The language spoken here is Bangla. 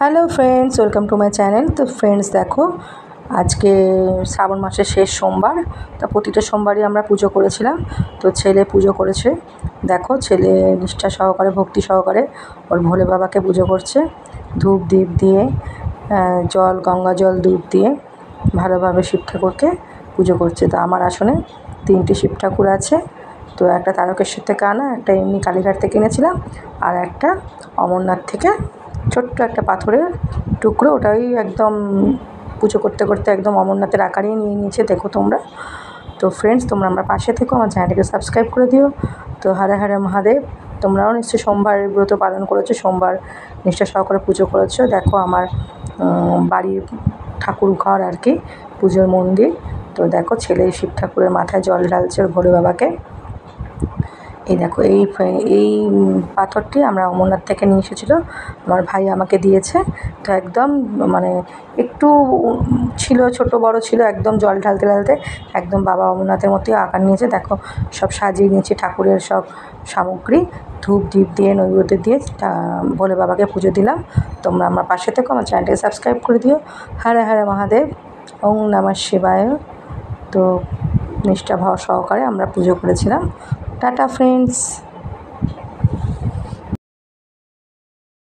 Hello friends, welcome to my channel. তো ফ্রেন্ডস দেখো, আজকে শ্রাবণ মাসের শেষ সোমবার। তা প্রতিটা সোমবারই আমরা পুজো করেছিলাম। তো ছেলে পুজো করেছে, দেখো ছেলে নিষ্ঠা সহকারে ভক্তি সহকারে ওর ভোলে বাবাকে পুজো করছে। ধূপ দ্বীপ দিয়ে জল, গঙ্গা জল, দুধ দিয়ে ভালোভাবে শিব ঠাকুরকে পুজো করছে। তো আমার আসনে 3টি শিব ঠাকুর আছে। তো একটা তারকেশ্বর থেকে আনা, একটা এমনি কালীঘাট থেকে এনেছিলাম, আর একটা অমরনাথ থেকে ছোট্ট একটা পাথরের টুকরো, ওটাই একদম পুজো করতে করতে একদম অমরনাথের আকারেই নিয়ে নিয়েছে, দেখো তোমরা। তো ফ্রেন্ডস, তোমরা আমার পাশে থেকো, আমার চ্যানেলটাকে সাবস্ক্রাইব করে দিও। তো হরে হরে মহাদেব। তোমরাও নিশ্চয়ই সোমবার ব্রত পালন করেছো, সোমবার নিষ্ঠা সহকারে পুজো করেছো। দেখো আমার বাড়ির ঠাকুর ঘর আর কি, পুজোর মন্দির। তো দেখো ছেলে শিব ঠাকুরের মাথায় জল ঢালছে ওর ভোলে বাবাকে। এই দেখো এই পাথরটি আমরা অমরনাথ থেকে নিয়ে এসেছিলো, আমার ভাই আমাকে দিয়েছে। তো একদম মানে একটু ছিল, ছোট বড় ছিল, একদম জল ঢালতে ঢালতে একদম বাবা অমরনাথের মতোই আকার নিয়েছে। দেখো সব সাজিয়ে নিয়েছি, ঠাকুরের সব সামগ্রী, ধূপ দ্বীপ দিয়ে নৈবেদ্য দিয়ে ভোলে বাবাকে পুজো দিলাম। তোমরা আমার পাশে থেকো, আমার চ্যানেলটাকে সাবস্ক্রাইব করে দিও। হরে হরে মহাদেব, ওং নমঃ শিবায়। তো নিষ্ঠা ভাব সহকারে আমরা পুজো করেছিলাম। Tata friends.